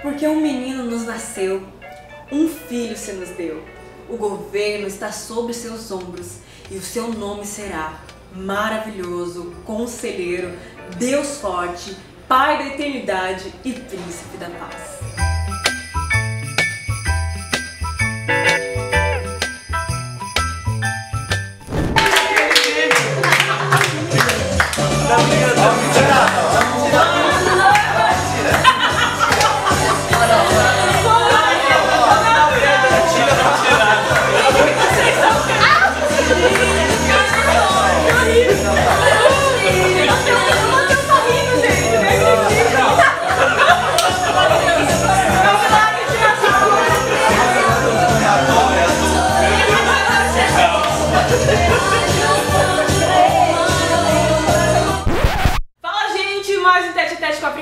Porque um menino nos nasceu, um filho se nos deu. O governo está sobre seus ombros e o seu nome será Maravilhoso, Conselheiro, Deus Forte, Pai da Eternidade e Príncipe da Paz.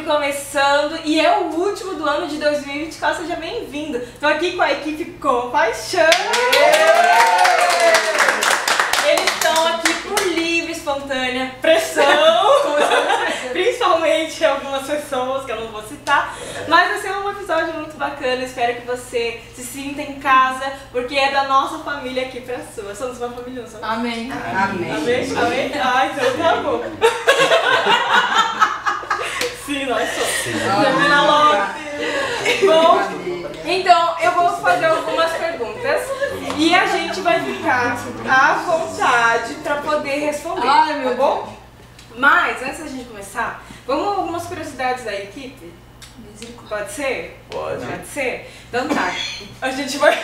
Começando, e é o último do ano de 2024, seja bem-vindo! Tô aqui com a equipe Compaixão! Eles estão aqui por livre, espontânea pressão, principalmente algumas pessoas que eu não vou citar, mas vai ser um episódio muito bacana, espero que você se sinta em casa, porque é da nossa família aqui pra sua. Somos uma família, não somos? Amém! Amém! Amém? Amém? Ah, então tá bom! Sim, nós somos. Termina logo. Bom, então eu vou fazer algumas perguntas e a gente vai ficar à vontade para poder responder. Ai, meu bom? Mas antes da gente começar, vamos algumas curiosidades da equipe? Pode ser? Pode. Pode ser? Então tá. A gente vai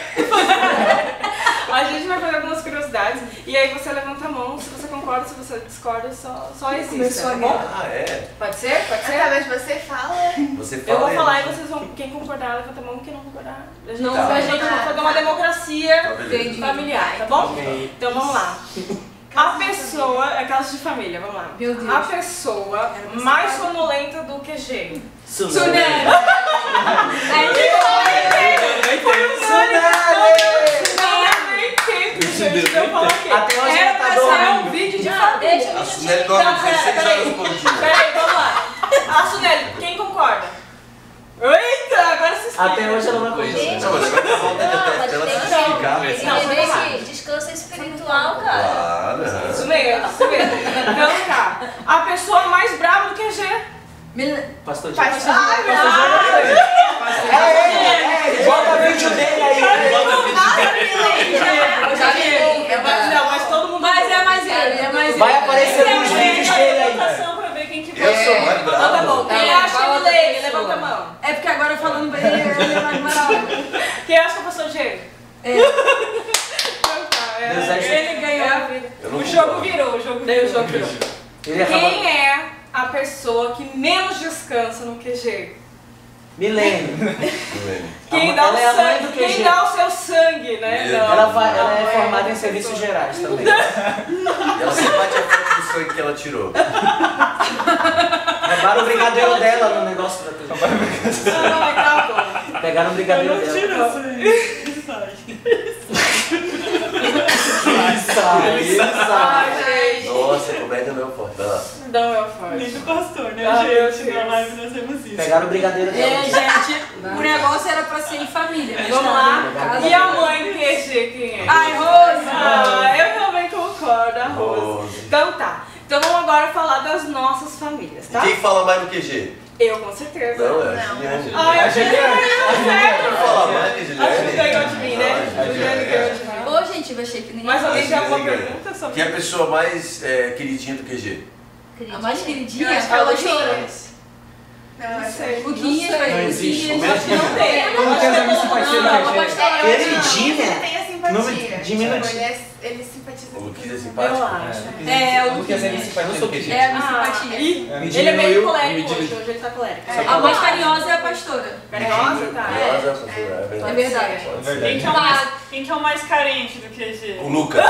fazer algumas curiosidades e aí você levanta a mão se você concorda, se você discorda, só existe, tá bom? Ah, é? Pode ser? Pode ser? Talvez você fala. Você fala. Eu vou falar e né? vocês vão, quem concordar, levanta a mão, quem não concordar. A gente Tá. vai fazer uma democracia beleza. familiar, tá bom? Ok. Então vamos lá. A pessoa, aquelas de família, vamos lá. Meu Deus. A pessoa mais sonolenta do QG. Suneli! Até hoje ela tá dormindo. Um vídeo de família. A Suneli dorme 16 horas por dia. Peraí, vamos lá. A Suneli, quem concorda? Eita, agora se explica. Até hoje ela não acordou. Não, mas agora tá volta de até ela se explicar. Não, vamos lá. Descanso espiritual, cara. Claro. Isso mesmo, isso mesmo. Então tá. A pessoa mais brava do QG. Pastor Ai, meu Deus. Bota vídeo dele aí. Não, mas todo mundo. Mas é mais ele, Vai aparecer nos vídeos dele aí. Pra ver quem que Eu sou mais Então tá bom. bravo. Quem acha que Milene? Levanta a mão. É porque agora falando bem, ele é mais moral. Quem acha que eu passou Diego? Deus é Ele ganhou a vida. Eu não O jogo concordo. virou, o jogo virou. Ele é famoso. Quem é a pessoa que menos descansa no QG? Milene. Quem dá Ela é a mãe o do sangue, QG. quem dá o seu sangue, né? Meu Não, Ela é não, formada em outra serviços pessoa. gerais também. E ela sempre bate a foto do sangue que ela tirou. Pegaram o brigadeiro dela no negócio da Não, tá bom. Pegaram o brigadeiro dela. Sai. Ai, gente. Nossa, comédia não é forte. Vai lá. Não é o forte. Nem do pastor, né, Ah, meu gente? Na Deus. live nós vemos isso. Pegaram o brigadeiro dela. Gente, o negócio era pra ser em família. Mas Vamos tá, lá. casa E a dela. mãe do QG, quem é? Ai, Rose! Ah, eu também concordo, a Rose. Rose. Então tá. Então vamos agora falar das nossas famílias, tá? Quem fala mais no QG? Eu, com certeza. Não, é a Juliane. Ai, a Juliane. Quem fala mais que a A Juliane? Juliane ganhou de mim, né? Ah, Juliane ganhou de mim. Ô, gente, eu achei que ninguém... Mas alguém tem alguma Juliane pergunta sobre Quem é a pessoa mais queridinha do QG? A mais queridinha? Eu acho que é a Luquinha. Não sei. Luquinha, Não sei. Não existe. Luquinha, Como é Acho que não tem. Como que as amigos se pareciam Não, com a mas gente? é, eu Queridinha? Tem a Nome simpatia. diminutivo. Ele simpatiza O Luquinha é Eu simpático? acho. É, o Porque as Luquinha. amigos se pareciam com a gente. É a minha Ah, simpatia. e Me ele é meio diminuiu, colérico me hoje ele tá colérico. A mais carinhosa é a pastora. Carinhosa? Tá. Curiosa, pastora, é verdade. É verdade. Pode ser. Quem que é o mais carente do QG? O Lucas.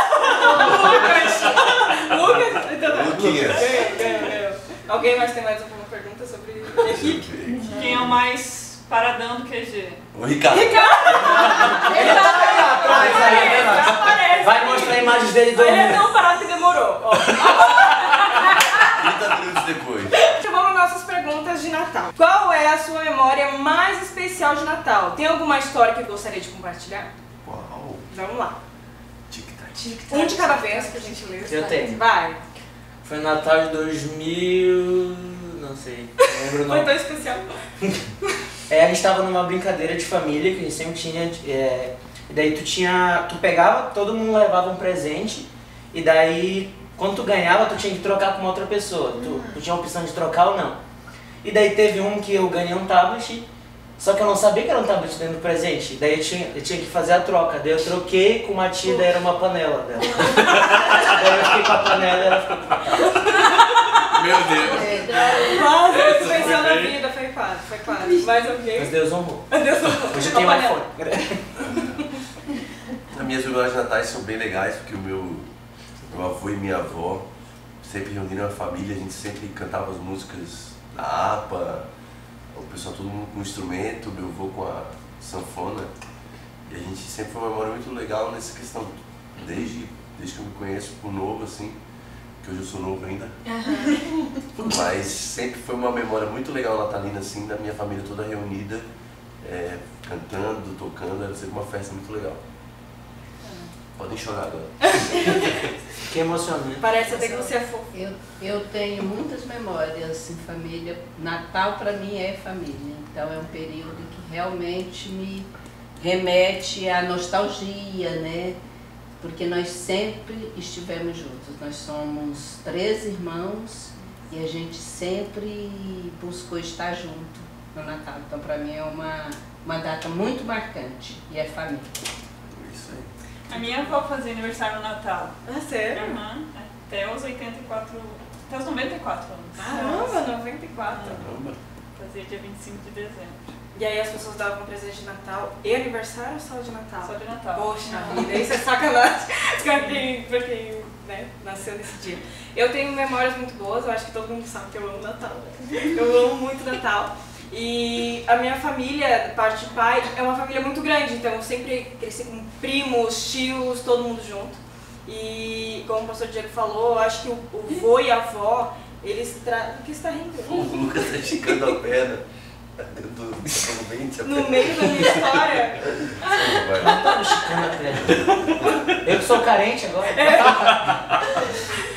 Lucas? Então tá. Luquinha. Ganhou. Alguém mais tem mais alguma pergunta sobre a equipe? Quem é o mais paradão do QG? O Ricardo. Ele tá aí atrás, aí, atrás. Aparece. Vai mostrar imagens dele Ele é dormindo. tão parado que demorou. Ó. 30 minutos depois. Chamamos meu nossas perguntas de Natal. Qual é a sua memória mais especial de Natal? Tem alguma história que gostaria de compartilhar? Uau. Vamos lá. Tic-tac. Um de cada vez, por gentileza. Eu tenho. Vai. Foi no Natal de 2000... não sei, não lembro o Foi nome. tão especial. A gente tava numa brincadeira de família que a gente sempre tinha. E daí tu pegava, todo mundo levava um presente. E daí, quando tu ganhava, tu tinha que trocar com uma outra pessoa. Tu tinha a opção de trocar ou não. E daí teve um que eu ganhei um tablet. Só que eu não sabia que era um tablet dentro do presente. Daí eu tinha que fazer a troca. Daí eu troquei com uma tia, daí era uma panela dela. Daí eu fiquei com a panela e ela ficou com a panela. Meu Deus. Quase Essa especial foi da bem. vida, foi quase. Mais alguém? Mas Deus honrou. Deus honrou. Hoje eu tenho um iPhone. As minhas memórias de natais são bem legais, porque o meu avô e minha avó sempre reuniram a família, a gente sempre cantava as músicas da APA, o pessoal todo mundo com instrumento, meu avô com a sanfona. E a gente sempre foi uma memória muito legal nessa questão, desde que eu me conheço por novo, assim, que hoje eu sou novo ainda. Mas sempre foi uma memória muito legal natalina, assim, da minha família toda reunida, cantando, tocando, era sempre uma festa muito legal. Podem chorar agora. Que emocionante. Parece até que você é fofo. Eu tenho muitas memórias em família. Natal para mim é família, então é um período que realmente me remete à nostalgia, né? Porque nós sempre estivemos juntos. Nós somos 3 irmãos e a gente sempre buscou estar junto no Natal. Então para mim é uma data muito marcante e é família. Isso aí. A minha avó fazia aniversário no Natal. Ah, sério? Até os 84, até os 94 anos. Caramba, 94. Caramba. Fazia dia 25 de dezembro. E aí as pessoas davam presente de Natal e aniversário ou só de Natal? Só de Natal. Poxa vida, isso é sacanagem pra quem né, nasceu nesse dia. Eu tenho memórias muito boas, eu acho que todo mundo sabe que eu amo Natal. Eu amo muito Natal. E a minha família, parte de pai, é uma família muito grande, então eu sempre cresci com primos, tios, todo mundo junto. E como o pastor Diego falou, eu acho que o vô e a avó, eles trazem... O que você está rindo? O Lucas tá esticando a perna No meio da minha história. Não tá mexicando a perna. Eu que sou carente agora.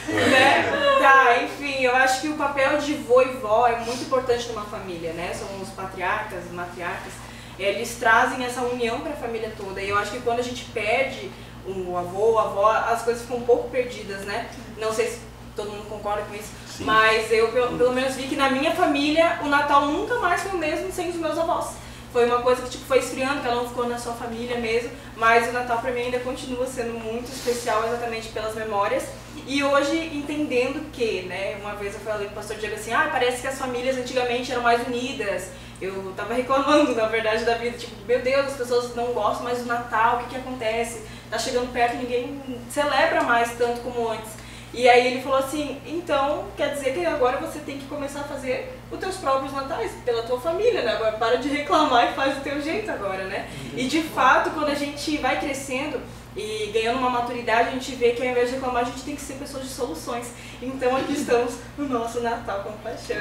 Né? Tá, enfim, eu acho que o papel de vô e vó é muito importante numa família, né? São os patriarcas, os matriarcas. Eles trazem essa união para a família toda. E eu acho que quando a gente perde o avô, a avó, as coisas ficam um pouco perdidas, né? Não sei se todo mundo concorda com isso. Sim. Mas eu pelo menos vi que na minha família o Natal nunca mais foi o mesmo sem os meus avós. Foi uma coisa que tipo, foi esfriando, cada um ficou na sua família mesmo, mas o Natal pra mim ainda continua sendo muito especial exatamente pelas memórias. E hoje entendendo que, né, uma vez eu falei com o pastor Diego assim, parece que as famílias antigamente eram mais unidas. Eu tava reclamando, na verdade, da vida, tipo, meu Deus, as pessoas não gostam mais do Natal, o que acontece? Tá chegando perto e ninguém celebra mais tanto como antes. E aí ele falou assim, então quer dizer que agora você tem que começar a fazer os teus próprios natais, pela tua família, né? Agora para de reclamar e faz do teu jeito agora, né? E de fato, quando a gente vai crescendo e ganhando uma maturidade, a gente vê que ao invés de reclamar, a gente tem que ser pessoas de soluções. Então aqui estamos no nosso Natal com paixão.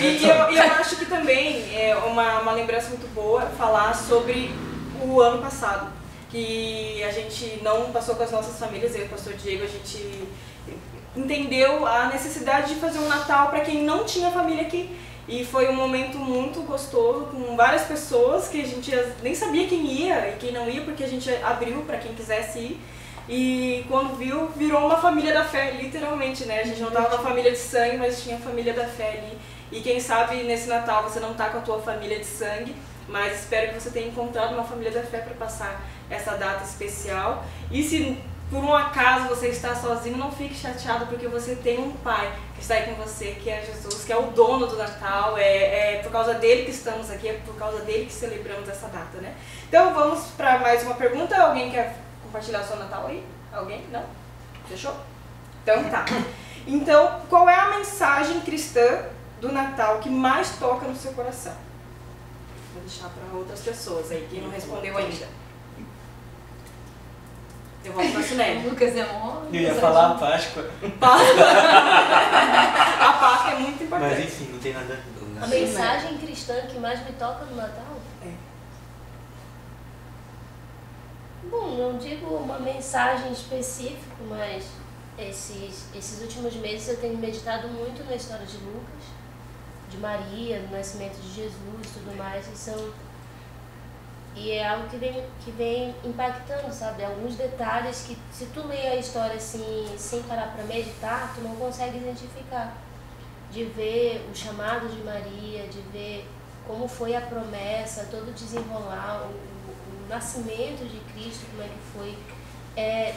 E eu acho que também é uma lembrança muito boa falar sobre o ano passado. Que a gente não passou com as nossas famílias, eu e o pastor Diego, a gente entendeu a necessidade de fazer um Natal para quem não tinha família aqui. E foi um momento muito gostoso, com várias pessoas que a gente nem sabia quem ia e quem não ia, porque a gente abriu para quem quisesse ir. E quando viu, virou uma família da fé, literalmente, né? A gente não estava com a família de sangue, mas tinha a família da fé ali. E quem sabe nesse Natal você não está com a tua família de sangue, mas espero que você tenha encontrado uma família da fé para passar essa data especial. E se por um acaso você está sozinho, não fique chateado, porque você tem um pai que está aí com você, que é Jesus, que é o dono do Natal. É por causa dele que estamos aqui, é por causa dele que celebramos essa data, né? Então vamos para mais uma pergunta. Alguém quer compartilhar o seu Natal aí? Alguém? Não? Fechou? Então tá. Então, qual é a mensagem cristã do Natal que mais toca no seu coração? Vou deixar para outras pessoas aí, quem não respondeu ainda. Eu volto na Cinelli. Lucas é mó. Eu ia falar a Páscoa, A Páscoa é muito importante. mas enfim, não tem nada. A mensagem cristã que mais me toca no Natal? Bom, não digo uma mensagem específica, mas esses últimos meses eu tenho meditado muito na história de Lucas, de Maria, do nascimento de Jesus e tudo mais, e é algo que vem impactando, sabe? Alguns detalhes que, se tu lê a história assim, sem parar para meditar, tu não consegue identificar. De ver o chamado de Maria, de ver como foi a promessa, todo o desenrolar, o nascimento de Cristo, como é que foi.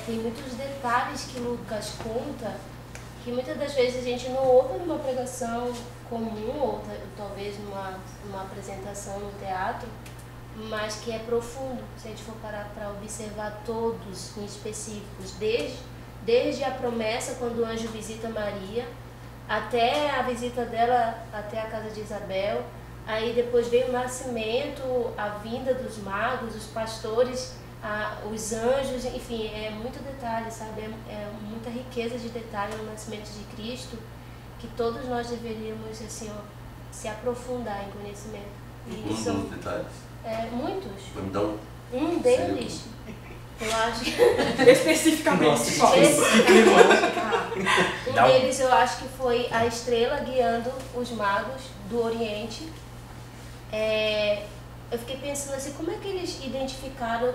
Tem muitos detalhes que Lucas conta que muitas das vezes a gente não ouve numa pregação comum, ou talvez numa apresentação no teatro, mas que é profundo, se a gente for parar para observar todos em específicos, desde a promessa, quando o anjo visita Maria, até a visita dela até a casa de Isabel, aí depois veio o nascimento, a vinda dos magos, os pastores, os anjos, enfim, é muito detalhe, sabe? É muita riqueza de detalhe no nascimento de Cristo, que todos nós deveríamos, assim, se aprofundar em conhecimento. E São detalhes. Muitos. Vamos dar Um deles, eu acho. Especificamente. Nossa, Um deles eu acho que foi a estrela guiando os magos do Oriente. Eu fiquei pensando assim, como é que eles identificaram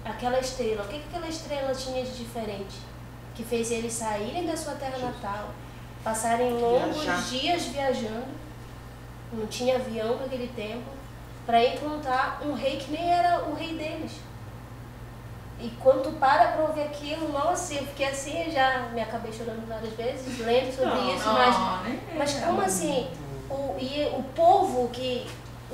aquela estrela? O que aquela estrela tinha de diferente? Que fez eles saírem da sua terra natal, passarem longos dias viajando, não tinha avião naquele tempo, para encontrar um rei que nem era o rei deles. E quando tu para ouvir aquilo, nossa, eu fiquei assim, eu já me acabei chorando várias vezes, lendo sobre isso, mas como assim, o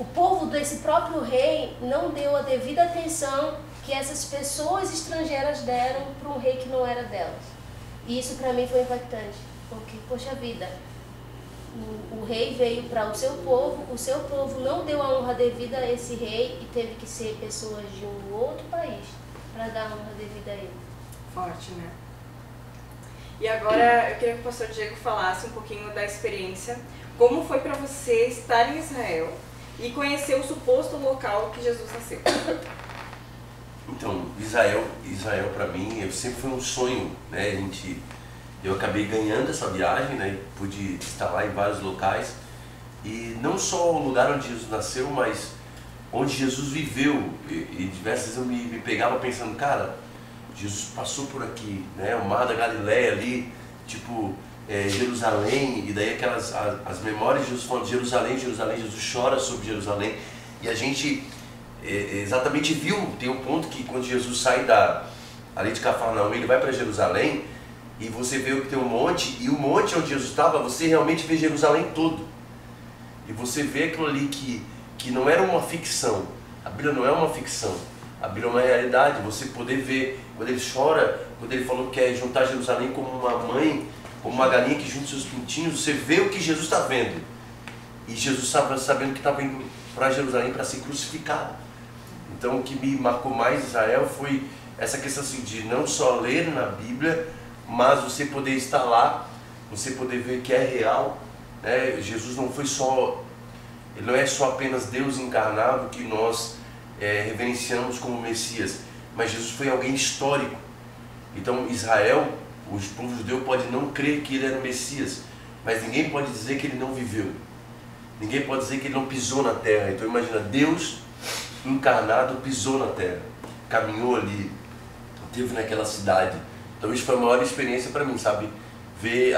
povo desse próprio rei não deu a devida atenção que essas pessoas estrangeiras deram para um rei que não era delas. E isso para mim foi impactante, porque, poxa vida, o rei veio para o seu povo não deu a honra devida a esse rei e teve que ser pessoas de um outro país para dar a honra devida a ele. Forte, né? E agora eu queria que o pastor Diego falasse um pouquinho da experiência, como foi para você estar em Israel e conhecer o suposto local que Jesus nasceu. Então, Israel para mim, sempre foi um sonho, né? Eu acabei ganhando essa viagem, né? Pude estar lá em vários locais. E não só o lugar onde Jesus nasceu, mas onde Jesus viveu. E diversas vezes eu me pegava pensando, cara, Jesus passou por aqui, né? O Mar da Galileia ali, tipo, Jerusalém. E daí as memórias de Jesus falando de Jerusalém, Jesus chora sobre Jerusalém. E a gente exatamente viu, tem um ponto que quando Jesus sai ali de Cafarnaum, ele vai para Jerusalém, e você vê que tem um monte, e o monte onde Jesus estava, você realmente vê Jerusalém todo. E você vê aquilo ali que não era uma ficção. A Bíblia não é uma ficção. A Bíblia é uma realidade. Você poder ver, quando ele chora, quando ele falou que quer juntar Jerusalém como uma mãe, como uma galinha que junta seus pintinhos, você vê o que Jesus está vendo. E Jesus estava sabendo que estava indo para Jerusalém para ser crucificado. Então o que me marcou mais em Israel foi essa questão assim, de não só ler na Bíblia, mas você poder estar lá, você poder ver que é real, né? Jesus ele não é só apenas Deus encarnado que nós reverenciamos como Messias, mas Jesus foi alguém histórico. Então Israel, o povo judeu pode não crer que ele era o Messias, mas ninguém pode dizer que ele não viveu. Ninguém pode dizer que ele não pisou na terra. Então imagina, Deus encarnado pisou na terra, caminhou ali, esteve naquela cidade. Então isso foi a maior experiência para mim, sabe? Ver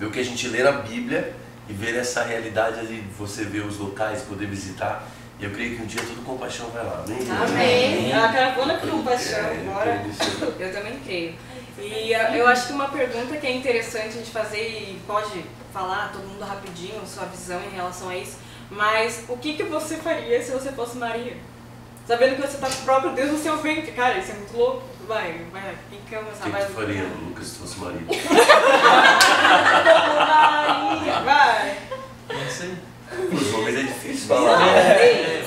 o que a gente lê na Bíblia e ver essa realidade de você ver os locais, poder visitar. E eu creio que um dia todo compaixão vai lá. Amém? Amém. A caravana com compaixão agora. Eu também creio. E eu acho que uma pergunta que é interessante a gente fazer, e pode falar todo mundo rapidinho, sua visão em relação a isso, mas o que você faria se você fosse Maria? Sabendo que você está com o próprio Deus no seu ventre. Cara, isso é muito louco. Vai, quem quer começar? O que tu faria, Lucas, se fosse Maria? Maria, vai. Não sei. Os homens é difícil falar.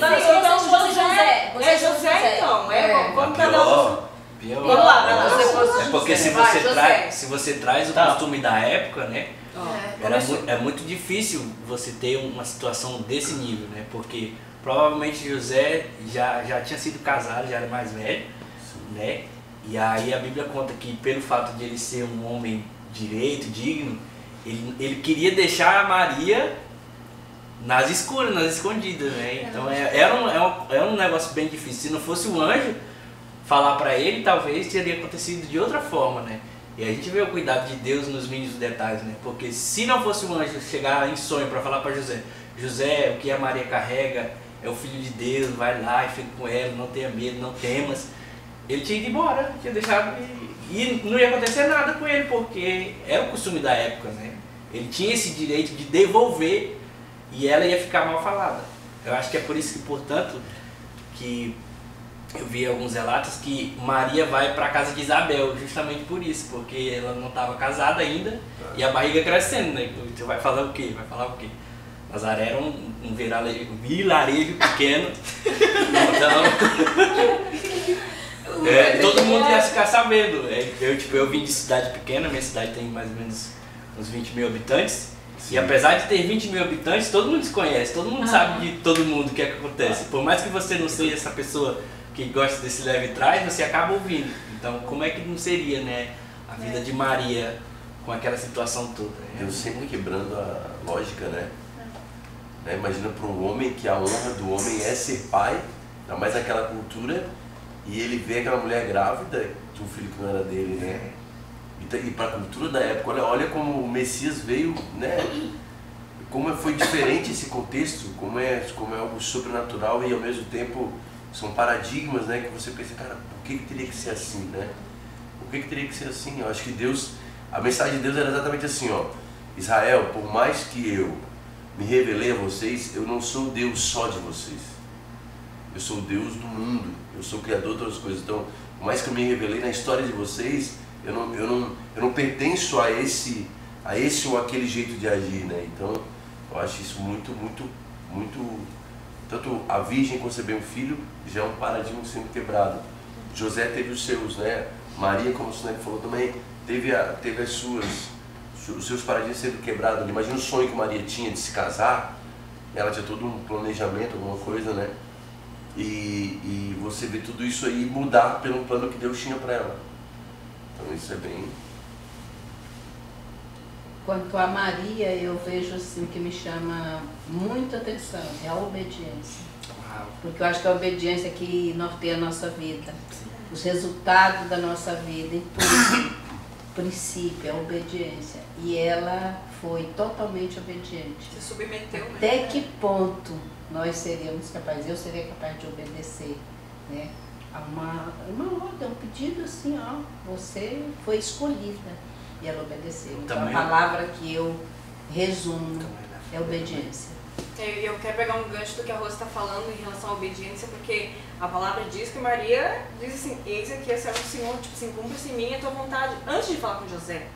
Mas então, José. José então. Vamos cada um. Pior. Vamos lá, Você fosse É porque se Vai, você, José. se você traz o Tá. costume da época, né? Começou. É muito difícil você ter uma situação desse nível, né? Porque provavelmente José já tinha sido casado, já era mais velho, né? E aí a Bíblia conta que pelo fato de ele ser um homem direito, digno, ele queria deixar a Maria nas escuras, nas escondidas, né? Então era um negócio bem difícil. Se não fosse o anjo falar para ele, talvez teria acontecido de outra forma, né? E a gente vê o cuidado de Deus nos mínimos detalhes, né? Porque se não fosse o anjo chegar em sonho para falar para José, José, o que a Maria carrega é o Filho de Deus, vai lá e fica com ela, não tenha medo, não temas. Ele tinha ido embora, tinha deixado e não ia acontecer nada com ele, porque era o costume da época, né? Ele tinha esse direito de devolver e ela ia ficar mal falada. Eu acho que é por isso que, portanto, que eu vi alguns relatos que Maria vai para a casa de Isabel, justamente por isso, porque ela não estava casada ainda e a barriga crescendo, né? Você vai falar o quê? Vai falar o quê? Nazaré era um vilarejo pequeno, então todo mundo ia ficar sabendo. Eu vim de cidade pequena, minha cidade tem mais ou menos uns 20 mil habitantes. Sim. E apesar de ter 20 mil habitantes, todo mundo se conhece, todo mundo sabe de todo mundo o que é que acontece. Por mais que você não seja essa pessoa que gosta desse leve trás, você acaba ouvindo. Então, como é que não seria, né, a vida de Maria com aquela situação toda? Deus sempre quebrando a lógica, né? Imagina para um homem que a honra do homem é ser pai, ainda mais naquela cultura, e ele vê aquela mulher grávida de um filho que não era dele, né? E para a cultura da época, olha como o Messias veio, né? Como foi diferente esse contexto, como é algo sobrenatural e ao mesmo tempo são paradigmas, né? Que você pensa, cara, por que teria que ser assim, né? Por que teria que ser assim? Eu acho que Deus, a mensagem de Deus era exatamente assim, ó: Israel, por mais que eu me revelei a vocês, eu não sou Deus só de vocês. Eu sou o Deus do mundo, eu sou o Criador de todas as coisas. Então, por mais que eu me revelei na história de vocês, eu não pertenço a esse ou aquele jeito de agir, né? Então, eu acho isso muito. Tanto a virgem conceber um filho já é um paradigma sendo quebrado. José teve os seus, né? Maria, como o Sunete falou também, teve os seus paradigmas sendo quebrados. Imagina o sonho que Maria tinha de se casar, ela tinha todo um planejamento, alguma coisa, né? E você vê tudo isso aí mudar pelo plano que Deus tinha para ela. Então isso é bem... Quanto a Maria, eu vejo assim que me chama muita atenção, é a obediência. Porque eu acho que a obediência que norteia a nossa vida, os resultados da nossa vida, em tudo, o princípio, a obediência. E ela foi totalmente obediente. Se submeteu, né? Até que ponto nós seríamos capazes, eu seria capaz de obedecer, né? A uma ordem, um pedido assim, ó, você foi escolhida. E ela obedeceu. Então, a palavra que eu resumo é obediência. Eu quero pegar um gancho do que a Rosa está falando em relação à obediência, porque a palavra diz que Maria diz assim: eis aqui a serva do Senhor, tipo assim, cumpra-se em mim a tua vontade, antes de falar com José.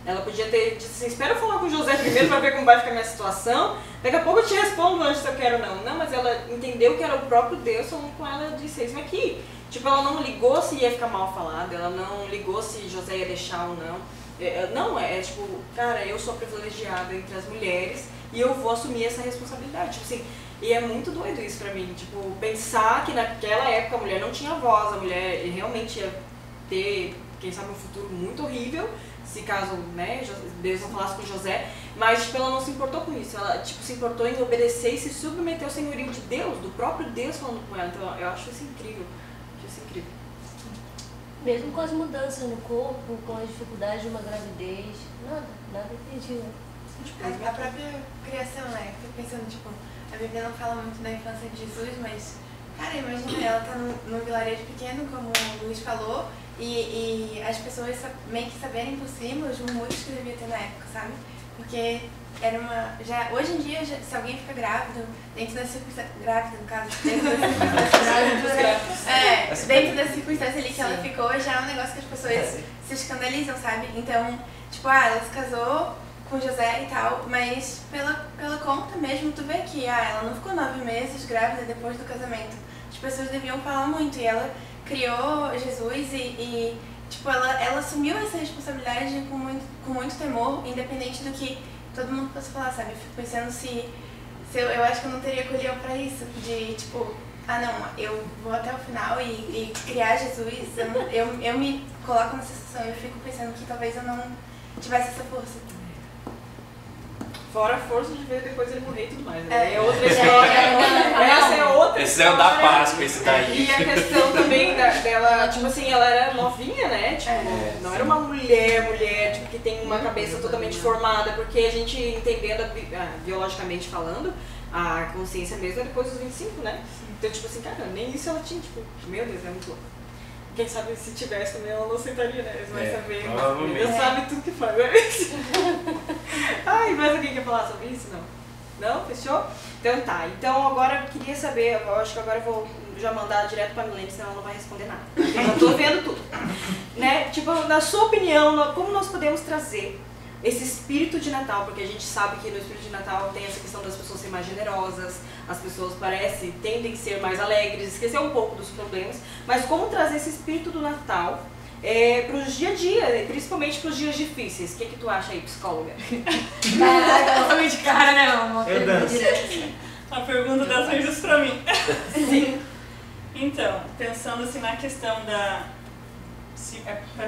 Ela podia ter dito assim: espera eu falar com José primeiro para ver como vai ficar a minha situação, daqui a pouco eu te respondo antes se eu quero ou não. Não, mas ela entendeu que era o próprio Deus falando com ela, disse: eis aqui. Tipo, ela não ligou se ia ficar mal falado, ela não ligou se José ia deixar ou não. Não, tipo, cara, eu sou privilegiada entre as mulheres e eu vou assumir essa responsabilidade. Tipo assim, e é muito doido isso pra mim, tipo, pensar que naquela época a mulher não tinha voz, a mulher realmente ia ter, quem sabe, um futuro muito horrível, se caso, né, Deus não falasse com José, mas tipo, ela não se importou com isso, ela tipo, se importou em obedecer e se submeter ao senhorio de Deus, do próprio Deus falando com ela. Então eu acho isso incrível. Mesmo com as mudanças no corpo, com as dificuldades de uma gravidez, nada impediu. A própria criação, né? Fico pensando, tipo, a Bíblia não fala muito da infância de Jesus, mas, cara, imagina, ela tá num vilarejo pequeno, como o Luiz falou, e as pessoas meio que saberem por cima os murmúrios que devia ter na época, sabe? Porque era uma... hoje em dia, se alguém fica grávido, dentro da circunstância... Grávida, no caso, dentro da circunstância ali que ela ficou, já é um negócio que as pessoas se escandalizam, sabe? Então, tipo, ela se casou com José e tal, mas pela conta mesmo, tu vê que ela não ficou 9 meses grávida depois do casamento. As pessoas deviam falar muito, e ela criou Jesus e tipo, ela assumiu essa responsabilidade com muito temor, independente do que todo mundo possa falar, sabe? Eu fico pensando se eu acho que eu não teria colhido pra isso, de tipo, eu vou até o final e criar Jesus, eu me coloco nessa situação, eu fico pensando que talvez eu não tivesse essa força. Fora a força de ver depois ele morrer e tudo mais, né? É outra história. Essa é outra Esse é o da Páscoa, esse daí. E a questão também dela, tipo assim, ela era novinha, né? Tipo, não era uma mulher, tipo, que tem uma cabeça totalmente formada, porque a gente entendendo, biologicamente falando, a consciência mesmo é depois dos 25, né? Então, tipo assim, cara, nem isso ela tinha, tipo, meu Deus, é muito louco. Quem sabe se tivesse também ela não aceitaria, né? Eles vão saber. Deus sabe tudo que faz, né? Ai, mais alguém quer falar sobre isso? Não? Não? Fechou? Então tá. Então agora eu queria saber, eu acho que agora eu vou já mandar direto pra Milene, senão ela não vai responder nada. Eu já tô vendo tudo. Né? Tipo, na sua opinião, como nós podemos trazer esse espírito de Natal, porque a gente sabe que no espírito de Natal tem essa questão das pessoas serem mais generosas, as pessoas tendem a ser mais alegres, esquecer um pouco dos problemas, mas como trazer esse espírito do Natal para os dia a dia, principalmente para os dias difíceis. O que tu acha aí, psicóloga? Caraca, eu de cara, né? Uma pergunta direta. A pergunta dessa é justo pra mim. Sim. Então, pensando assim na questão para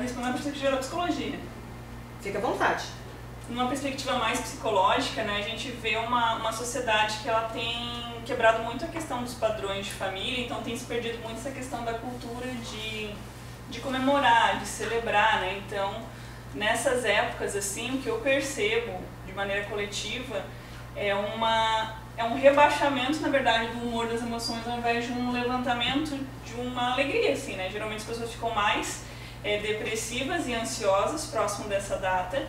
responder na perspectiva da psicologia. Fica à vontade. Numa perspectiva mais psicológica, né, a gente vê uma sociedade que ela tem quebrado muito a questão dos padrões de família, então tem se perdido muito essa questão da cultura de comemorar, de celebrar, né? Então, nessas épocas, assim, o que eu percebo de maneira coletiva é um rebaixamento, na verdade, do humor das emoções, ao invés de um levantamento de uma alegria, assim, né? Geralmente as pessoas ficam mais depressivas e ansiosas próximo dessa data.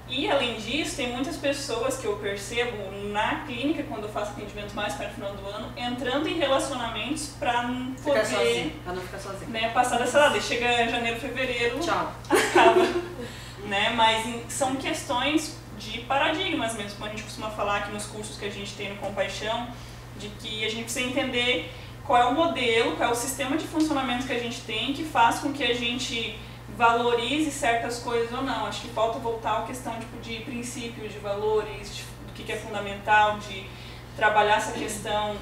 E, além disso, tem muitas pessoas que eu percebo na clínica, quando eu faço atendimento mais para o final do ano, entrando em relacionamentos para não poder ficar sozinho. Né, passar dessa data. Chega janeiro, fevereiro, tchau. Acaba. Né? Mas são questões de paradigmas mesmo, como a gente costuma falar aqui nos cursos que a gente tem no Compaixão, de que a gente precisa entender qual é o modelo, qual é o sistema de funcionamento que a gente tem que faz com que a gente valorize certas coisas ou não. Acho que falta voltar à questão tipo, de princípios, de valores, do que é fundamental, de trabalhar essa questão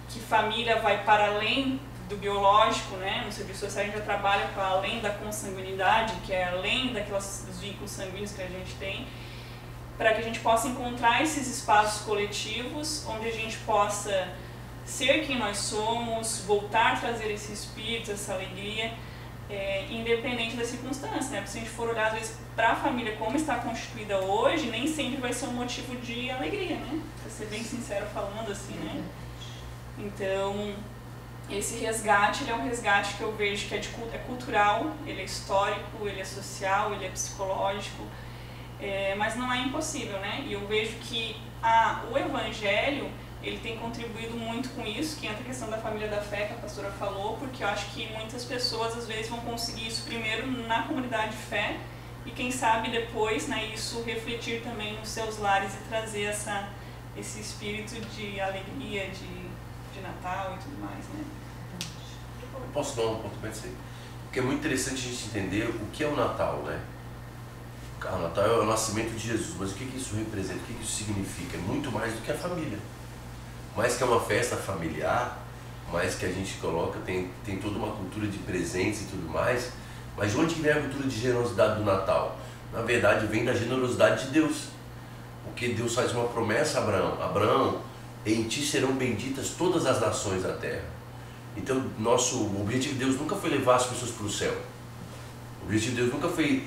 que família vai para além do biológico, né? No serviço social a gente já trabalha para além da consanguinidade, que é além dos vínculos sanguíneos que a gente tem, para que a gente possa encontrar esses espaços coletivos onde a gente possa ser quem nós somos, voltar a trazer esse espírito, essa alegria, independente das circunstâncias, né? Porque se a gente for olhar, às vezes, para a família como está constituída hoje, nem sempre vai ser um motivo de alegria, né? Pra ser bem sincero falando assim, né? Então, esse resgate, ele é um resgate que eu vejo que é cultural, ele é histórico, ele é social, ele é psicológico, mas não é impossível, né? E eu vejo que o Evangelho, ele tem contribuído muito com isso, que entra a questão da família da fé, que a pastora falou, porque eu acho que muitas pessoas, às vezes, vão conseguir isso primeiro na comunidade de fé, e quem sabe depois, né, isso refletir também nos seus lares e trazer esse espírito de alegria, de Natal e tudo mais, né? Eu posso dar um ponto bem assim? Porque é muito interessante a gente entender o que é o Natal, né? O Natal é o nascimento de Jesus, mas o que isso representa, o que isso significa? É muito mais do que a família. Mais que é uma festa familiar, mais que a gente coloca, tem toda uma cultura de presentes e tudo mais, mas de onde vem a cultura de generosidade do Natal? Na verdade, vem da generosidade de Deus. Porque Deus faz uma promessa a Abraão: Abraão, em ti serão benditas todas as nações da terra. Então, o objetivo de Deus nunca foi levar as pessoas para o céu. O objetivo de Deus nunca foi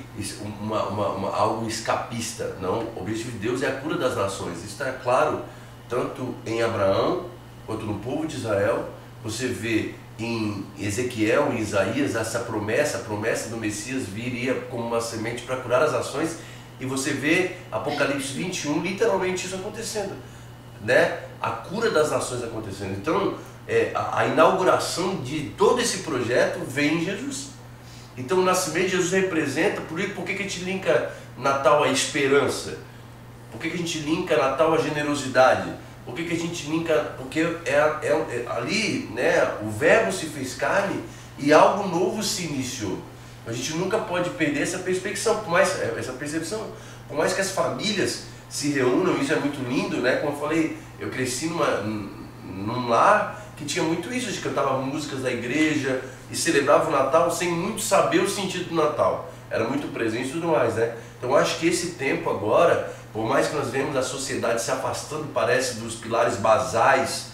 algo escapista, não. O objetivo de Deus é a cura das nações. Isso está claro tanto em Abraão quanto no povo de Israel. Você vê em Ezequiel, em Isaías, essa promessa, a promessa do Messias viria como uma semente para curar as nações, e você vê Apocalipse 21, literalmente isso acontecendo, né? A cura das nações acontecendo. Então, a inauguração de todo esse projeto vem em Jesus. Então, o nascimento de Jesus representa, por que a gente linka Natal à esperança? Por que a gente linka Natal à generosidade? Por que a gente linka? Porque ali, né, o verbo se fez carne e algo novo se iniciou. A gente nunca pode perder essa percepção, por mais que as famílias se reúnam, isso é muito lindo, né? Como eu falei, eu cresci num lar que tinha muito isso, de cantava músicas da igreja e celebrava o Natal sem muito saber o sentido do Natal. Era muito presente e tudo mais, né? Então eu acho que esse tempo agora, por mais que nós vemos a sociedade se afastando, parece, dos pilares basais,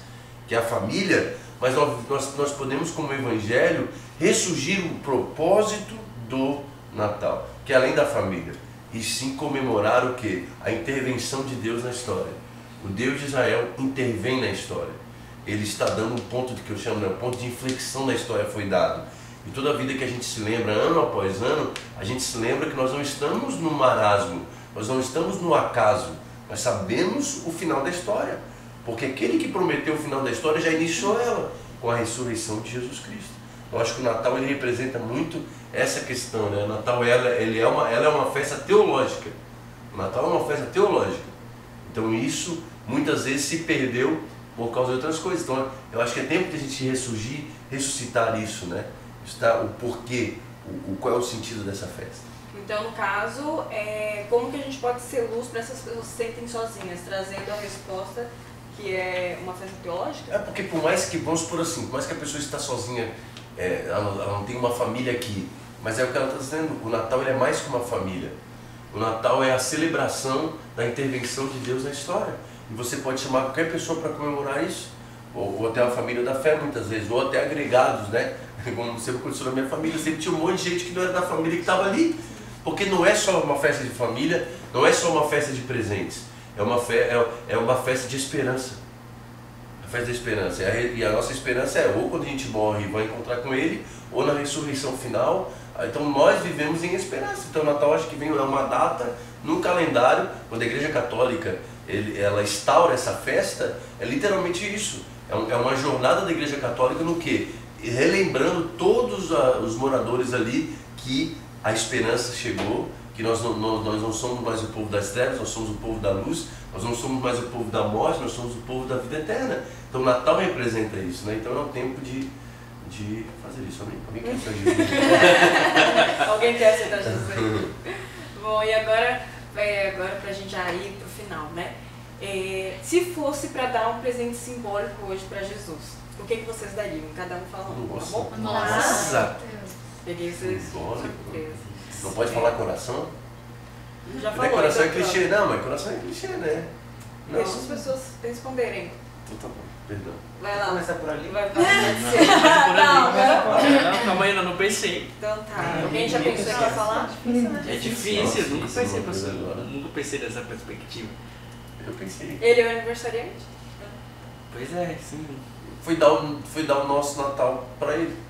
que é a família, mas nós podemos, como evangelho, ressurgir o propósito do Natal, que é além da família, e sim comemorar o quê? A intervenção de Deus na história. O Deus de Israel intervém na história. Ele está dando um ponto que eu chamo, né? Um ponto de inflexão da história foi dado. E toda a vida que a gente se lembra, ano após ano, a gente se lembra que nós não estamos no marasmo, nós não estamos no acaso, nós sabemos o final da história. Porque aquele que prometeu o final da história já iniciou ela com a ressurreição de Jesus Cristo. Eu acho que o Natal ele representa muito essa questão, né? O Natal ela é uma festa teológica. O Natal é uma festa teológica. Então isso muitas vezes se perdeu por causa de outras coisas. Então eu acho que é tempo de a gente ressuscitar isso, né? O porquê, qual é o sentido dessa festa. Então, no caso, como que a gente pode ser luz para essas pessoas se sentem sozinhas, trazendo a resposta que é uma festa teológica? É porque por mais que, vamos supor assim, por mais que a pessoa está sozinha, ela não tem uma família aqui, mas é o que ela está dizendo, o Natal ele é mais que uma família. O Natal é a celebração da intervenção de Deus na história. E você pode chamar qualquer pessoa para comemorar isso, ou até a família da fé muitas vezes, ou até agregados, né? Como sempre aconteceu na minha família, sempre tinha um monte de gente que não era da família que estava ali. Porque não é só uma festa de família, não é só uma festa de presentes, é uma festa de esperança. A festa da esperança. E a nossa esperança é ou quando a gente morre e vai encontrar com Ele, ou na ressurreição final. Então nós vivemos em esperança. Então o Natal acho que vem uma data num calendário, quando a Igreja Católica ela instaura essa festa, é literalmente isso. É uma jornada da Igreja Católica no quê? Relembrando todos os moradores ali que a esperança chegou, que nós não somos mais o povo das trevas, nós somos o povo da luz, nós não somos mais o povo da morte, nós somos o povo da vida eterna. Então o Natal representa isso, né? Então é um tempo de fazer isso. Alguém quer aceitar Jesus? Alguém quer aceitar Jesus? Bom, e agora pra gente já ir pro final, né? Se fosse para dar um presente simbólico hoje para Jesus, o que vocês dariam? Cada um fala um, tá bom? Nossa! Peguei vocês surpresa. Não pode falar coração? Já falou. Coração é clichê, não, mas coração é clichê, né? Não. Deixa as pessoas responderem. Então tá bom, perdão. Vai lá. Começar por ali? Vai. Calma aí, eu não pensei. Então tá. Alguém já pensou em falar? É difícil, nunca pensei, professor. Nunca pensei dessa perspectiva. Eu pensei. Ele é o aniversariante? Pois é, sim. Fui dar o nosso Natal para ele.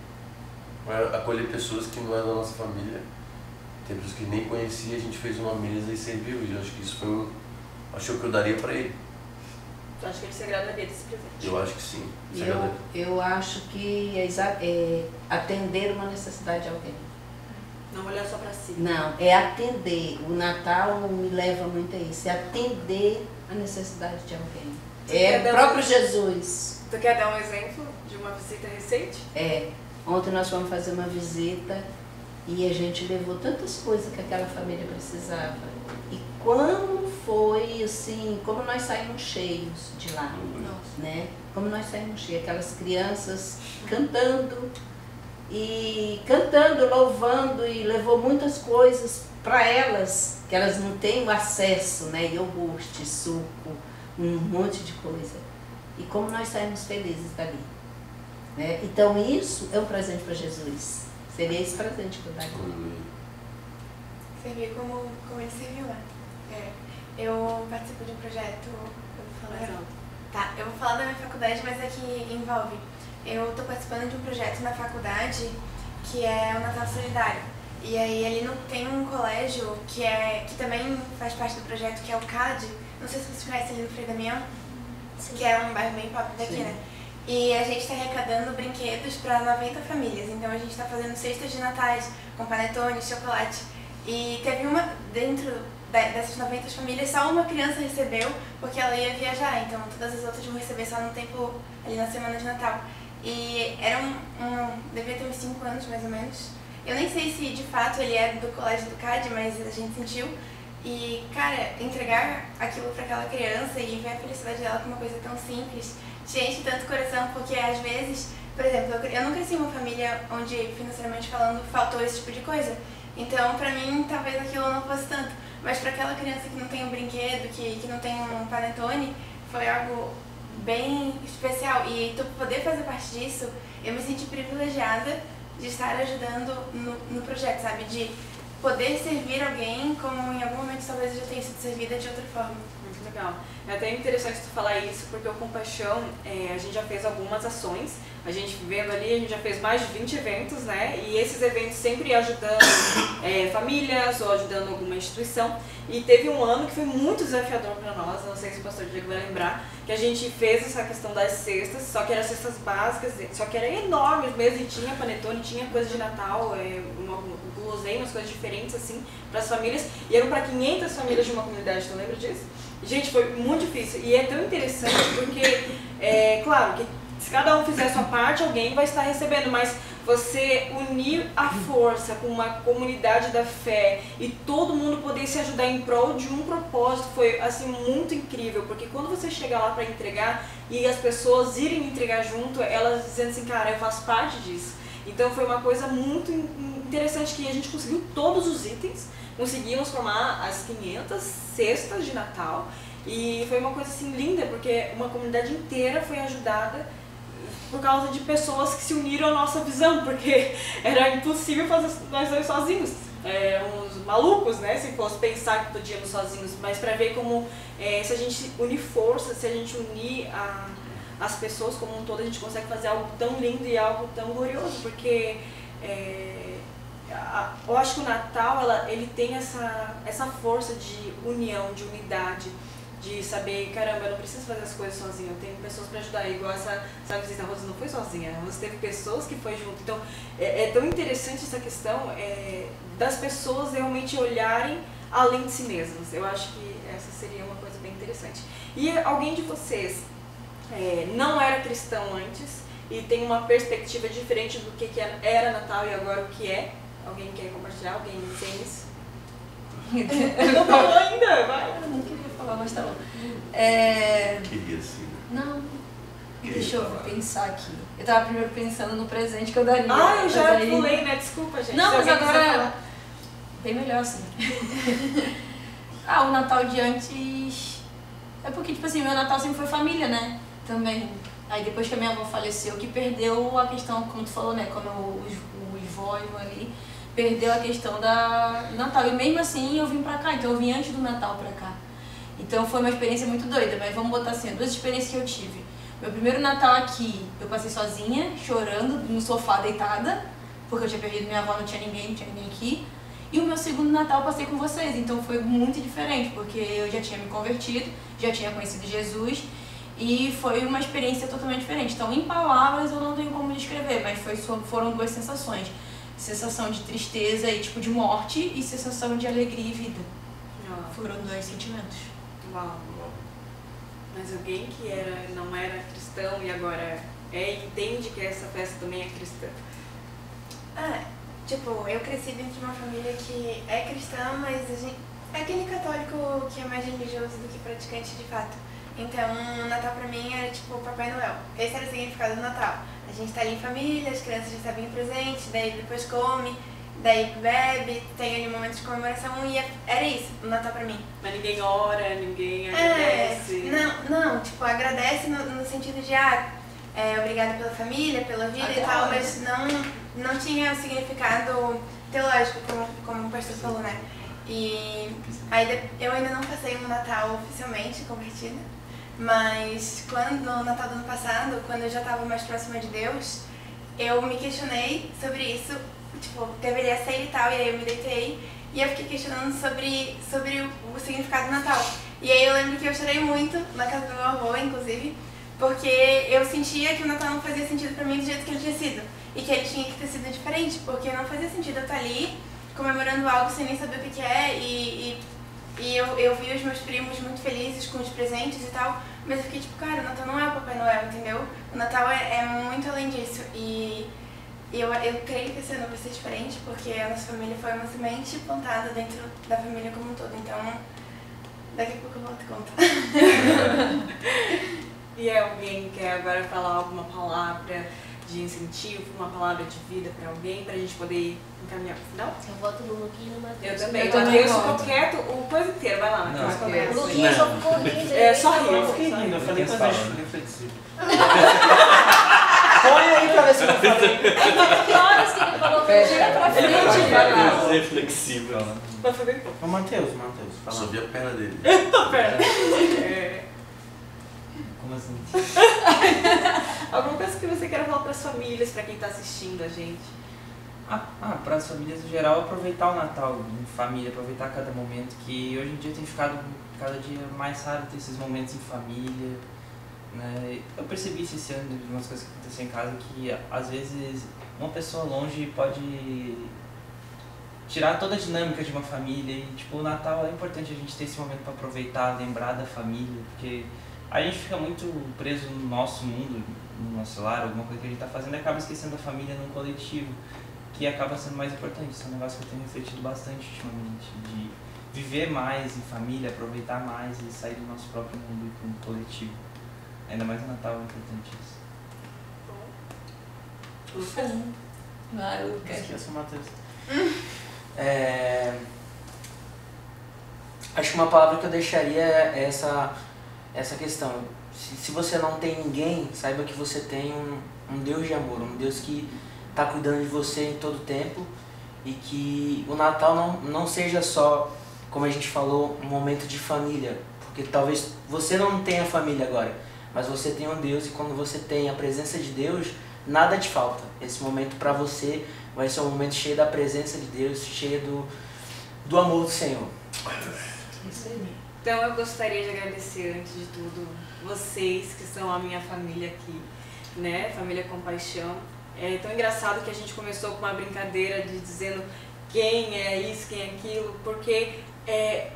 Para acolher pessoas que não eram da nossa família. Tem pessoas que nem conhecia, a gente fez uma mesa e serviu. E eu acho que isso foi achou que eu daria para ele. Tu acha que ele se agradaria desse presente? Eu acho que sim. Eu acho que é atender uma necessidade de alguém. Não olhar só para si. Não, é atender. O Natal me leva muito a isso. É atender a necessidade de alguém. É o próprio Jesus. Tu quer dar um exemplo de uma visita recente? Ontem nós fomos fazer uma visita e a gente levou tantas coisas que aquela família precisava. E quando foi assim, como nós saímos cheios de lá, né? Como nós saímos cheios, aquelas crianças cantando, louvando, e levou muitas coisas para elas, que elas não têm o acesso, né? Iogurte, suco, um monte de coisa. E como nós saímos felizes dali. Né? Então isso é um presente para Jesus. Seria esse presente que eu daria. Servir como ele serviu lá. Eu participo de um projeto. Eu vou falar da minha faculdade, mas é que envolve. Eu estou participando de um projeto na faculdade que é o Natal Solidário. E aí ali tem um colégio que também faz parte do projeto, que é o CAD. Não sei se vocês conhecem ali no Frei Damião, que é um bairro bem pop daqui, né? E a gente está arrecadando brinquedos para 90 famílias. Então a gente está fazendo cestas de natais com panetone, chocolate. E teve uma, dentro dessas 90 famílias, só uma criança recebeu porque ela ia viajar. Então todas as outras vão receber só no tempo, ali na semana de Natal. e era devia ter uns 5 anos mais ou menos. Eu nem sei se de fato ele é do colégio do CAD, mas a gente sentiu. E, cara, entregar aquilo pra aquela criança e ver a felicidade dela com uma coisa tão simples te enche tanto o coração, porque às vezes, por exemplo, eu não cresci em uma família onde, financeiramente falando, faltou esse tipo de coisa. Então, pra mim, talvez aquilo não fosse tanto. Mas pra aquela criança que não tem um brinquedo, que não tem um panetone, foi algo bem especial. E tu poder fazer parte disso, eu me senti privilegiada de estar ajudando no projeto, sabe? De poder servir alguém como em algum momento talvez eu já tenha sido servida de outra forma. Muito legal. É até interessante tu falar isso, porque o Compaixão, a gente já fez algumas ações, a gente vendo ali, a gente já fez mais de 20 eventos, né? E esses eventos sempre ajudando famílias ou ajudando alguma instituição. E teve um ano que foi muito desafiador para nós, não sei se o pastor Diego vai lembrar, que a gente fez essa questão das cestas, só que eram cestas básicas, só que eram enormes mesmo, e tinha panetone, tinha coisa de Natal, guloseimas, coisas diferentes assim, para as famílias, e eram para 500 famílias de uma comunidade, tu lembra disso? Gente, foi muito difícil, e é tão interessante porque, claro, que se cada um fizer a sua parte, alguém vai estar recebendo, mas você unir a força com uma comunidade da fé e todo mundo poder se ajudar em prol de um propósito foi assim muito incrível, porque quando você chega lá para entregar e as pessoas irem entregar junto, elas dizendo assim, cara, eu faço parte disso. Então foi uma coisa muito interessante que a gente conseguiu todos os itens, conseguimos formar as 500 cestas de Natal e foi uma coisa assim linda, porque uma comunidade inteira foi ajudada por causa de pessoas que se uniram à nossa visão, porque era impossível fazer nós dois sozinhos. Uns malucos, né, se fosse pensar que podíamos sozinhos, mas para ver como se a gente unir forças, se a gente unir as pessoas como um todo, a gente consegue fazer algo tão lindo e algo tão glorioso, porque eu acho que o Natal ele tem essa força de união, de unidade, de saber, caramba, eu não preciso fazer as coisas sozinha, eu tenho pessoas para ajudar, igual essa visita, a Rosa não foi sozinha, a Rosa teve pessoas que foi junto, então é tão interessante essa questão das pessoas realmente olharem além de si mesmas. Eu acho que essa seria uma coisa bem interessante. E alguém de vocês não era cristão antes e tem uma perspectiva diferente do que era Natal e agora o que é? Alguém quer compartilhar? Alguém tem isso? Não falou ainda, vai. Eu não queria falar, mas tá bom. Queria sim. Não. Deixa eu pensar aqui. Eu tava primeiro pensando no presente que eu daria. Eu já pulei, né? Desculpa, gente. Não, mas agora bem melhor assim. O Natal de antes... É porque, tipo assim, meu Natal sempre foi família, né? Também. Aí depois que a minha avó faleceu, que perdeu a questão, como tu falou, né? Quando o Ivóio ali perdeu a questão da Natal. E mesmo assim eu vim pra cá, então eu vim antes do Natal pra cá. Então foi uma experiência muito doida, mas vamos botar assim, 2 experiências que eu tive. Meu primeiro Natal aqui, eu passei sozinha, chorando, no sofá deitada, porque eu tinha perdido minha avó, não tinha ninguém aqui. E o meu segundo Natal eu passei com vocês, então foi muito diferente, porque eu já tinha me convertido, já tinha conhecido Jesus, e foi uma experiência totalmente diferente. Então, em palavras eu não tenho como descrever, mas foram 2 sensações. Sensação de tristeza e tipo de morte e sensação de alegria e vida. Foram 2 sentimentos. Uau. Mas alguém que não era cristão e agora entende que essa festa também é cristã? Eu cresci dentro de uma família que é cristã, mas a gente é aquele católico que é mais religioso do que praticante de fato. Então, o Natal pra mim era tipo Papai Noel. Esse era o significado do Natal. A gente tá ali em família, as crianças recebem presente, daí depois come, daí bebe, tem ali momentos de comemoração e era isso, o Natal pra mim. Mas ninguém ora, ninguém agradece? Não, agradece no sentido de, obrigada pela família, pela vida e tal, mas não tinha significado teológico, como o pastor falou, né? E aí eu ainda não passei um Natal oficialmente convertida, mas no Natal do ano passado, quando eu já estava mais próxima de Deus, eu me questionei sobre isso, deveria ser e tal, e aí eu me deitei e eu fiquei questionando sobre o significado do Natal. E aí eu lembro que eu chorei muito, na casa do meu avô, inclusive, porque eu sentia que o Natal não fazia sentido pra mim do jeito que ele tinha sido, e que ele tinha que ter sido diferente, porque não fazia sentido eu estar ali comemorando algo sem nem saber o que é, e eu vi os meus primos muito felizes com os presentes e tal, Mas eu fiquei tipo, cara, o Natal não é o Papai Noel, entendeu? O Natal é muito além disso. E eu creio que esse ano vai ser diferente, porque a nossa família foi uma semente plantada dentro da família como um todo. Então, daqui a pouco eu volto e conto. E alguém quer agora falar alguma palavra de incentivo, uma palavra de vida pra alguém, pra gente poder encaminhar pro final? Eu voto no Luquinha e no Matheus. Eu também. Eu O também Matheus voto. ficou quieto o coisa inteira. Vai lá, Matheus. Não, começa. O Luquinha Não. jogou corrida. É, só ele riu. falou. Fiquei lindo, eu falei Quem quando fala? eu falei flexível. Põe aí pra ver se eu não falei. Que horas que ele falou? Tira pra Ele frente. pode falar. Reflexível. Vai fazer Ô, Matheus, Só fala. vi a perna dele. Pera. Como assim? Alguma coisa que você queira falar pras famílias, pra quem tá assistindo a gente? Para as famílias no geral, aproveitar o Natal em família, aproveitar cada momento, que hoje em dia tem ficado cada dia mais raro ter esses momentos em família, né? Eu percebi isso esse ano, de umas coisas que aconteceram em casa, que às vezes uma pessoa longe pode tirar toda a dinâmica de uma família e tipo, o Natal é importante a gente ter esse momento para aproveitar, lembrar da família, porque a gente fica muito preso no nosso mundo, no nosso lar, alguma coisa que a gente está fazendo e acaba esquecendo da família num coletivo, que acaba sendo mais importante. Isso é um negócio que eu tenho refletido bastante ultimamente, de viver mais em família, aproveitar mais e sair do nosso próprio mundo e para um coletivo. Ainda mais no Natal é importante isso. Lucas? Vai, Lucas. Esqueça o Matheus. Acho que uma palavra que eu deixaria é essa questão. Se você não tem ninguém, saiba que você tem um Deus de amor, um Deus que está cuidando de você em todo tempo, e que o Natal não seja só, como a gente falou, um momento de família, porque talvez você não tenha família agora, mas você tem um Deus, e quando você tem a presença de Deus, nada te falta. Esse momento para você vai ser um momento cheio da presença de Deus, cheio do amor do Senhor. Isso aí. Então eu gostaria de agradecer, antes de tudo, vocês que são a minha família aqui, né? Família Compaixão. É tão engraçado que a gente começou com uma brincadeira de dizendo quem é isso, quem é aquilo, porque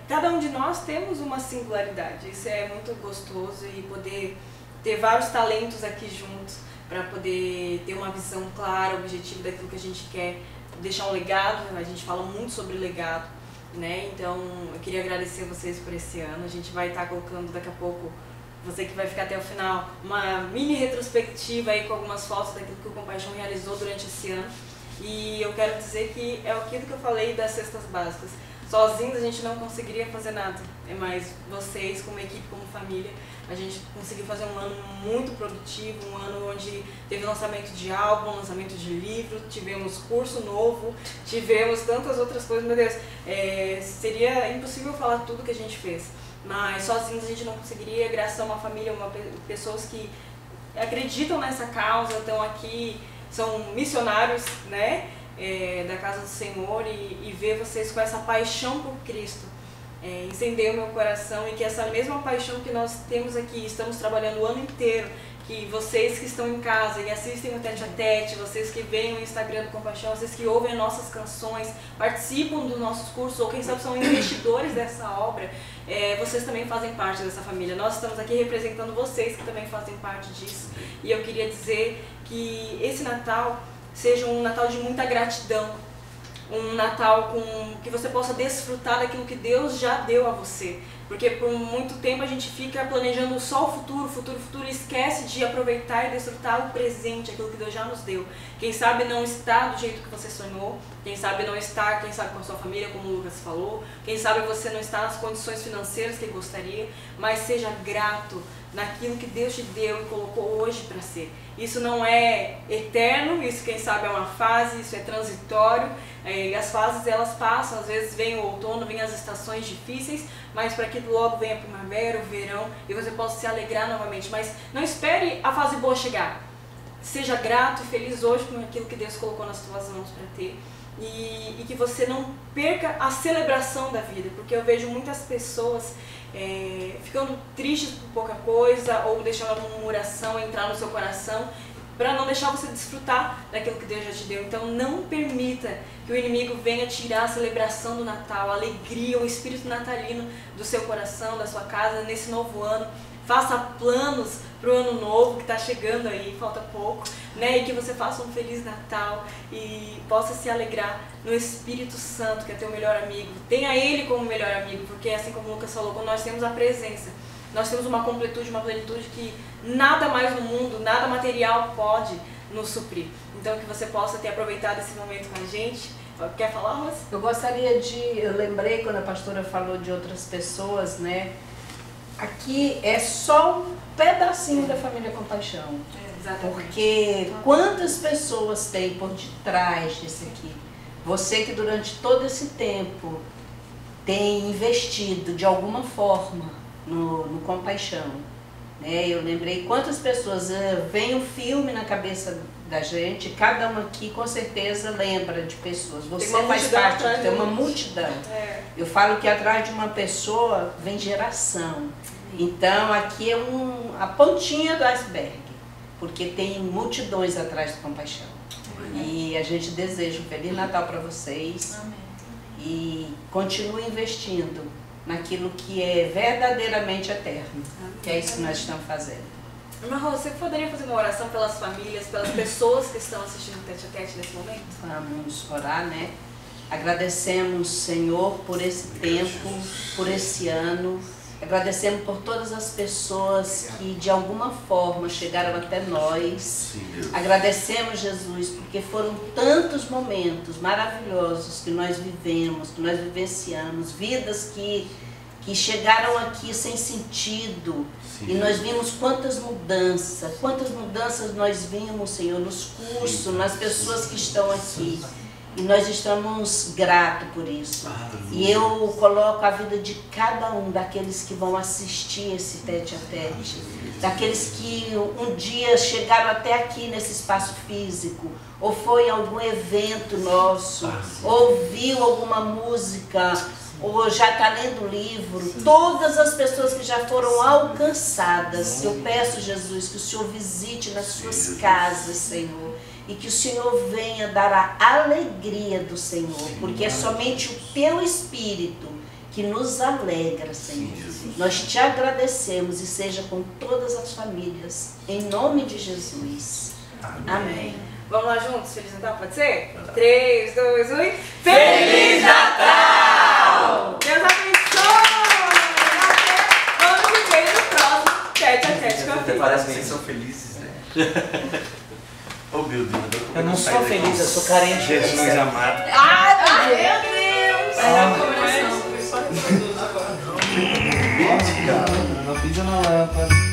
cada um de nós temos uma singularidade. Isso é muito gostoso, e poder ter vários talentos aqui juntos para poder ter uma visão clara, objetiva daquilo que a gente quer deixar um legado. A gente fala muito sobre legado, né? Então eu queria agradecer vocês por esse ano. A gente vai estar colocando daqui a pouco, você que vai ficar até o final, uma mini retrospectiva aí com algumas fotos daquilo que o Compaixão realizou durante esse ano. E eu quero dizer que é aquilo que eu falei das cestas básicas. Sozinhos a gente não conseguiria fazer nada, mas vocês, como equipe, como família, a gente conseguiu fazer um ano muito produtivo, um ano onde teve lançamento de álbum, lançamento de livro, tivemos curso novo, tivemos tantas outras coisas. Meu Deus, seria impossível falar tudo que a gente fez, mas sozinhos a gente não conseguiria, graças a uma família, pessoas que acreditam nessa causa, estão aqui, são missionários, né, da casa do Senhor, e ver vocês com essa paixão por Cristo. Incendeia o meu coração, e que essa mesma paixão que nós temos aqui, estamos trabalhando o ano inteiro, que vocês que estão em casa e assistem o Tete a Tete, vocês que veem o Instagram do Compaixão, vocês que ouvem nossas canções, participam dos nossos cursos, ou quem sabe são investidores dessa obra, vocês também fazem parte dessa família. Nós estamos aqui representando vocês que também fazem parte disso, e eu queria dizer que esse Natal seja um Natal de muita gratidão, um Natal que você possa desfrutar daquilo que Deus já deu a você. Porque por muito tempo a gente fica planejando só o futuro, e esquece de aproveitar e desfrutar o presente, aquilo que Deus já nos deu. Quem sabe não está do jeito que você sonhou, quem sabe não está, quem sabe com a sua família, como o Lucas falou, quem sabe você não está nas condições financeiras que gostaria, mas seja grato naquilo que Deus te deu e colocou hoje para ser. Isso não é eterno, isso quem sabe é uma fase, isso é transitório, e as fases elas passam, às vezes vem o outono, vem as estações difíceis, mas para que logo venha a primavera, o verão, e você possa se alegrar novamente. Mas não espere a fase boa chegar. Seja grato e feliz hoje com aquilo que Deus colocou nas tuas mãos para ter. E que você não perca a celebração da vida, porque eu vejo muitas pessoas ficando tristes por pouca coisa, ou deixando a murmuração entrar no seu coração, para não deixar você desfrutar daquilo que Deus já te deu. Então não permita que o inimigo venha tirar a celebração do Natal, a alegria, o espírito natalino do seu coração, da sua casa, nesse novo ano. faça planos pro ano novo que está chegando aí, falta pouco, né? E que você faça um Feliz Natal e possa se alegrar no Espírito Santo, que é teu melhor amigo. Tenha Ele como melhor amigo, porque assim como o Lucas falou, quando nós temos a presença, nós temos uma completude, uma plenitude que nada mais no mundo, nada material pode nos suprir. Então que você possa ter aproveitado esse momento com a gente. Quer falar, Rosa? Eu lembrei quando a pastora falou de outras pessoas, né? Aqui é só um pedacinho da família Compaixão. Porque quantas pessoas tem por detrás disso aqui? Você que durante todo esse tempo tem investido de alguma forma no Compaixão, né? Eu lembrei quantas pessoas, vem um filme na cabeça da gente, cada um aqui com certeza lembra de pessoas. Você faz parte, tem uma multidão. Eu falo que atrás de uma pessoa vem geração. Então aqui é a pontinha do iceberg, porque tem multidões atrás do Compaixão. E a gente deseja um Feliz Natal para vocês. Amém. E continue investindo naquilo que é verdadeiramente eterno, que é isso que nós estamos fazendo. Irmã Rosa, você poderia fazer uma oração pelas famílias, pelas pessoas que estão assistindo o Tete a Tete nesse momento? Vamos orar, né? Agradecemos, Senhor, por esse tempo, por esse ano. Agradecemos por todas as pessoas que de alguma forma chegaram até nós. Sim, Deus. Agradecemos, Jesus, porque foram tantos momentos maravilhosos que nós vivemos, que nós vivenciamos, vidas que chegaram aqui sem sentido. Sim. E nós vimos quantas mudanças nós vimos, Senhor, nos cursos, Sim. nas pessoas que estão aqui. E nós estamos gratos por isso. E eu coloco a vida de cada um daqueles que vão assistir esse Tete a Tete, daqueles que um dia chegaram até aqui nesse espaço físico, ou foi em algum evento nosso, ouviu alguma música, ou já está lendo livro. Todas as pessoas que já foram alcançadas, eu peço, Jesus, que o Senhor visite nas suas casas, Senhor. E que o Senhor venha dar a alegria do Senhor, porque é somente o Teu Espírito que nos alegra, Senhor. Nós te agradecemos e seja com todas as famílias, em nome de Jesus. Amém. Vamos lá juntos? Feliz Natal, pode ser? 3, 2, 1. Feliz Natal! Deus abençoe! Vamos viver no próximo Tete a Tete com a Fê. Parece que vocês são felizes, né? Oh, meu Deus, eu não sou feliz, eu sou carente. Jesus amado. Ai, meu Deus! Não pisa na lâmpada.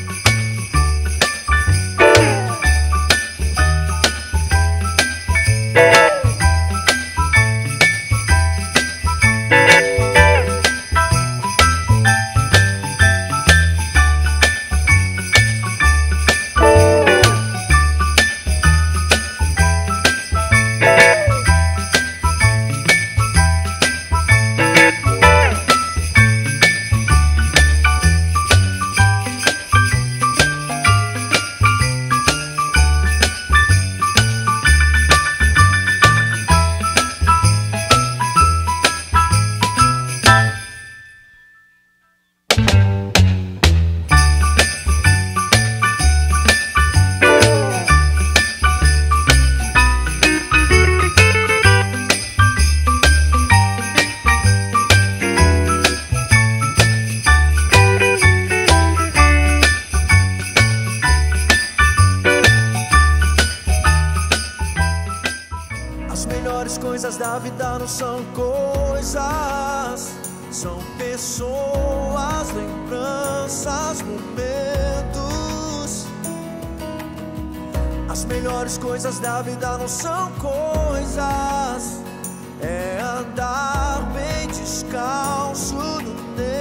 coisas da vida não são coisas, são pessoas, lembranças, momentos. As melhores coisas da vida não são coisas, é andar bem descalço no tempo.